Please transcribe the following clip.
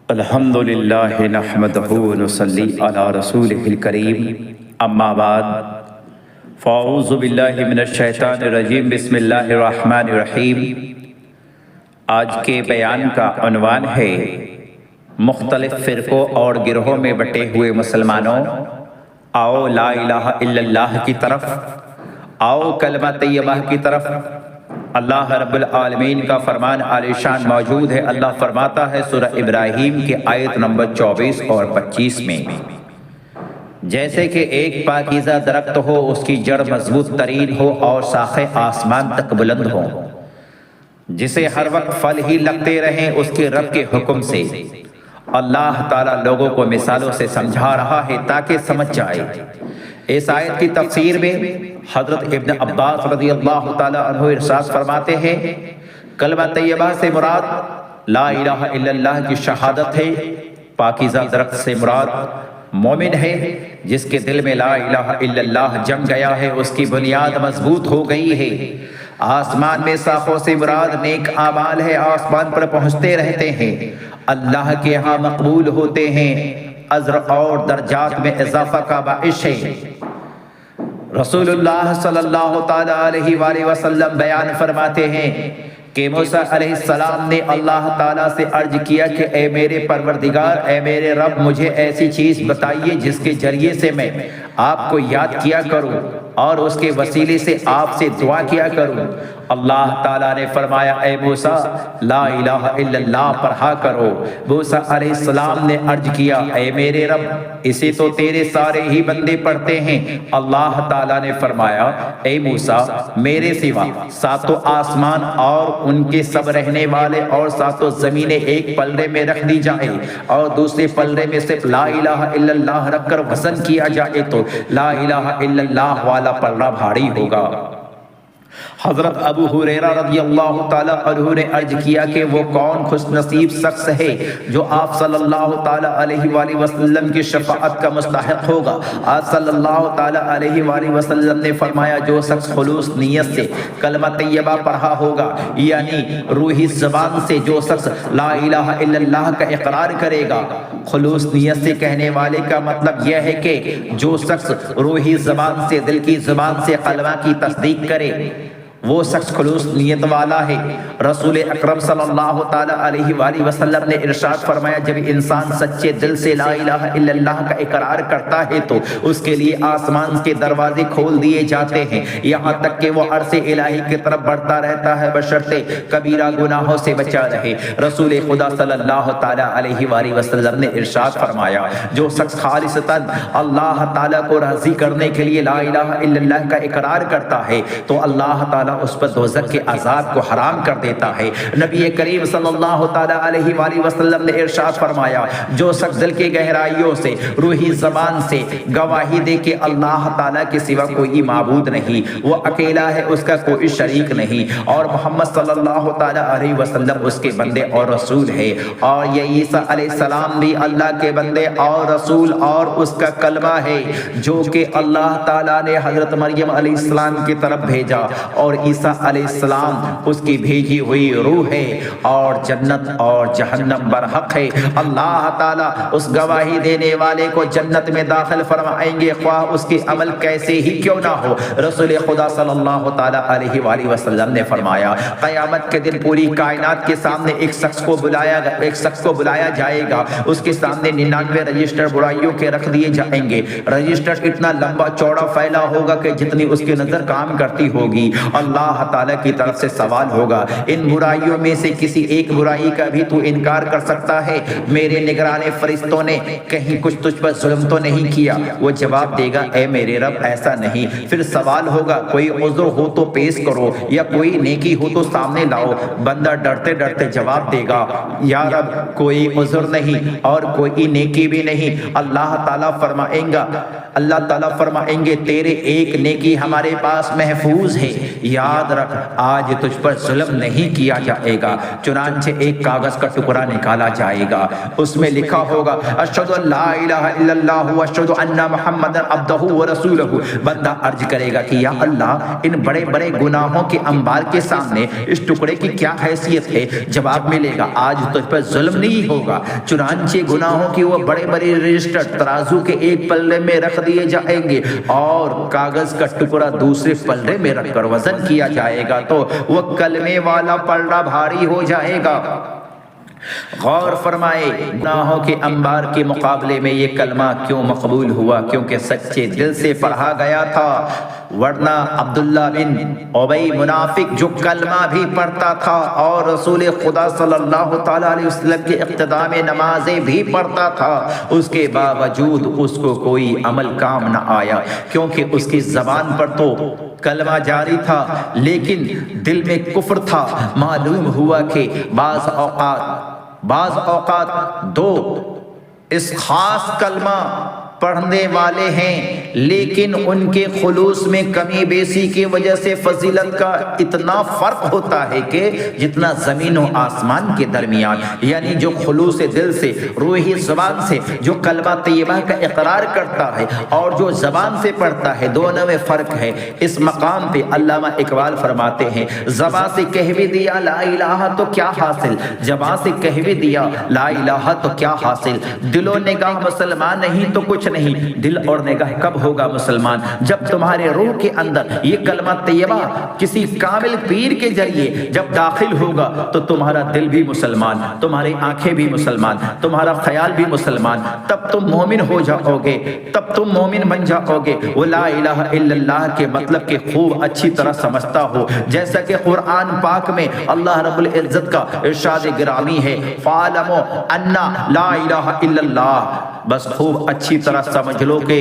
الحمدللہ نحمدہ ونصلی علی رسولہ الکریم، اما بعد فاعوذ باللہ من الشیطان الرجیم، بسم اللہ الرحمن الرحیم۔ آج کے بیان کا عنوان ہے مختلف فرقوں اور گروہوں میں بٹے ہوئے مسلمانوں، آؤ لا الہ الا اللہ کی طرف، آؤ کلمہ طیبہ کی طرف۔ اللہ رب العالمین کا فرمان عالی شان موجود ہے۔ اللہ فرماتا ہے سورہ ابراہیم کی آیت نمبر 24 اور 25 میں، جیسے کہ ایک پاکیزہ درخت ہو، اس کی جڑ مضبوط ترین ہو اور شاخیں آسمان تک بلند ہوں، جسے ہر وقت پھل ہی لگتے رہیں اس کے رب کے حکم سے۔ اللہ تعالیٰ لوگوں کو مثالوں سے سمجھا رہا ہے تاکہ سمجھ جائے۔ اس آیت کی تفسیر میں حضرت ابن عباس رضی اللہ تعالیٰ عنہ ارشاد فرماتے ہیں، کلمہ طیبہ سے مراد لا الہ الا اللہ کی شہادت ہے۔ پاکیزہ درخت سے مراد مومن ہے جس کے دل میں لا الہ الا اللہ جم گیا ہے، اس کی بنیاد مضبوط ہو گئی ہے۔ آسمان میں شاخوں سے مراد نیک اعمال ہے، آسمان پر پہنچتے رہتے ہیں، اللہ کے ہاں مقبول ہوتے ہیں، اجر اور درجات میں اضافہ کا باعث ہے۔ رسول اللہ صلی اللہ تعالیٰ علیہ وآلہ وسلم بیان فرماتے ہیں کہ موسیٰ علیہ السلام نے اللہ تعالیٰ سے عرض کیا کہ اے میرے پروردگار، اے میرے رب، مجھے ایسی چیز بتائیے جس کے ذریعے سے میں آپ کو یاد کیا کروں اور اس کے وسیلے سے آپ سے دعا کیا کروں۔ اللہ تعالیٰ نے فرمایا، اے موسیٰ لا الہ الا اللہ پڑھا کرو۔ موسیٰ علیہ السلام نے عرض کیا، اے میرے رب، اسے تو تیرے سارے ہی بندے پڑھتے ہیں۔ اللہ تعالیٰ نے فرمایا، اے موسیٰ، میرے سوا ساتوں آسمان اور ان کے سب رہنے والے اور ساتوں زمینیں ایک پلڑے میں رکھ دی جائے اور دوسرے پلڑے میں صرف لا الہ الا اللہ رکھ کر وزن کیا جائے تو لا الہ الا اللہ والا پلڑا بھاری ہوگا۔ حضرت ابو ہریرہ رضی اللہ تعالیٰ عنہ نے عرض کیا کہ وہ کون خوش نصیب شخص ہے جو آپ صلی اللہ تعالیٰ علیہ وآلہ وسلم کی شفاعت کا مستحق ہوگا۔ آپ صلی اللہ تعالیٰ علیہ وآلہ وسلم نے فرمایا، جو شخص خلوص نیت سے کلمہ طیبہ پڑھا ہوگا، یعنی روحی زبان سے جو شخص لا الہ الا اللہ کا اقرار کرے گا۔ خلوص نیت سے کہنے والے کا مطلب یہ ہے کہ جو شخص روحی زبان سے، دل کی زبان سے کلمہ کی تصدیق کرے، وہ شخص خلوص نیت والا ہے۔ رسول اکرم صلی اللہ تعالیٰ علیہ وآلہ وسلم نے ارشاد فرمایا، جب انسان سچے دل سے لا الہ الا اللہ کا اقرار کرتا ہے تو اس کے لیے آسمان کے دروازے کھول دیے جاتے ہیں، یہاں تک کہ وہ عرش الہی کی طرف بڑھتا رہتا ہے، بشرطے کبیرہ گناہوں سے بچا رہے۔ رسول خدا صلی اللہ تعالیٰ علیہ وآلہ وسلم نے ارشاد فرمایا، جو شخص خالصتاً اللہ تعالیٰ کو راضی کرنے کے لیے لا الہ الا اللہ کا اقرار کرتا ہے تو اللہ تعالیٰ اس پر دوزخ کے عذاب کو حرام کر دیتا ہے۔ نبی کریم صلی اللہ تعالیٰ علیہ وآلہ وسلم نے ارشاد فرمایا، جو شخص دل کی گہرائیوں سے، روحی زبان سے گواہی دے کہ اللہ تعالیٰ کے سوا کوئی معبود نہیں، وہ اکیلا ہے، اس کا کوئی شریک نہیں، اور محمد صلی اللہ تعالیٰ علیہ وسلم اس کے بندے اور رسول ہے، اور یہ عیسیٰ علیہ السلام بھی اللہ کے بندے اور رسول اور اس کا کلمہ ہے جو کہ اللہ تعالیٰ نے حضرت مریم علیہ السلام کی طرف بھیجا، اور عیسیٰ علیہ السلام اس کی بھیجی ہوئی روح ہے، اور جنت اور جہنم برحق ہے۔ اللہ تعالیٰ اس گواہی دینے والے کو جنت میں داخل فرمائیں گے، خواہ اس کی عمل کیسے ہی کیوں نہ ہو۔ رسول خدا صلی اللہ تعالیٰ علیہ وآلہ وسلم نے فرمایا، قیامت کے دن پوری کائنات کے سامنے ایک شخص کو بلایا جائے گا، اس کے سامنے 99 رجسٹر برائیوں کے رکھ دیے جائیں گے۔ رجسٹر اتنا لمبا چوڑا پھیلا ہوگا کہ جتنی اس کی نظر کام کرتی ہوگی۔ اللہ تعالیٰ کی طرف سے سوال ہوگا، ان برائیوں میں سے کسی ایک برائی کا بھی تو انکار کر سکتا ہے؟ میرے نگران فرشتوں نے کہیں کچھ تجھ پر ظلم تو نہیں کیا؟ وہ جواب دے گا، اے میرے رب ایسا نہیں۔ پھر سوال ہوگا، کوئی عذر ہو تو پیش کرو یا کوئی نیکی ہو تو سامنے لاؤ۔ بندہ ڈرتے ڈرتے جواب دے گا، یا رب کوئی عذر نہیں اور کوئی نیکی بھی نہیں۔ اللہ تعالیٰ فرمائیں گے، تیرے ایک نیکی ہمارے پاس محفوظ ہے۔ یا یاد رکھ آج تجھ پر ظلم نہیں کیا جائے گا۔ چنانچہ ایک کاغذ کا ٹکڑا نکالا جائے گا، اس میں لکھا ہوگا اشہد ان لا الہ الا اللہ واشہد ان محمد عبدہ ورسولہ۔ بندہ عرض کرے گا کہ یا اللہ ان بڑے بڑے گناہوں کے انبار کے سامنے اس ٹکڑے کی کیا حیثیت ہے؟ جواب ملے گا آج تجھ پر ظلم نہیں ہوگا۔ چنانچہ گناہوں کی وہ بڑے بڑے رجسٹر ترازو کے ایک پلے میں رکھ دیے جائیں گے اور کاغذ کا ٹکڑا دوسرے پلے میں رکھ کر وزن کیا جائے گا تو وہ کلمے والا پلڑا بھاری ہو جائے گا۔ غور فرمائے گناہوں کے انبار کے مقابلے میں یہ کلمہ کیوں مقبول ہوا؟ کیونکہ سچے دل سے پڑھا گیا تھا، ورنہ عبداللہ بن ابی منافق جو کلمہ بھی پڑھتا تھا اور رسول خدا صلی اللہ تعالیٰ علیہ وسلم کے اقتداء میں نمازیں بھی پڑھتا تھا، اس کے باوجود اس کو کوئی عمل کام نہ آیا، کیونکہ اس کی زبان پر تو کلمہ جاری تھا لیکن دل میں کفر تھا۔ معلوم ہوا کہ بعض اوقات دو اس خاص کلمہ پڑھنے والے ہیں لیکن ان کے خلوص میں کمی بیسی کی وجہ سے فضیلت کا اتنا فرق ہوتا ہے کہ جتنا زمین و آسمان کے درمیان، یعنی جو خلوص دل سے روحی زبان سے جو کلمہ طیبہ کا اقرار کرتا ہے اور جو زبان سے پڑھتا ہے دونوں میں فرق ہے۔ اس مقام پہ علامہ اقبال فرماتے ہیں زبان سے کہہ بھی دیا لا الہ تو کیا حاصل، زبان سے کہہ بھی دیا لا الہ تو کیا حاصل، دل و نگاہ مسلمان نہیں تو کچھ نہیں۔ دل اور نگاہ کب ہوگا مسلمان؟ جب تمہارے روح کے اندر یہ کلمہ طیبہ کسی کامل پیر کے ذریعے جب داخل ہوگا تو تمہارا دل بھی مسلمان، تمہاری آنکھیں بھی مسلمان، تمہارا خیال بھی مسلمان، تب تم مومن ہو جاؤ گے، تب تم مومن بن جاؤ گے۔ وہ لا الہ الا اللہ کے مطلب کے خوب اچھی طرح سمجھتا ہو، جیسا کہ قرآن پاک میں اللہ رب العزت کا ارشاد گرامی ہے فَاعْلَمُوا أَنَّ لَا إِلَهَ إِلَّا اللَّهُ، بس خوب اچھی طرح سمجھ لو کہ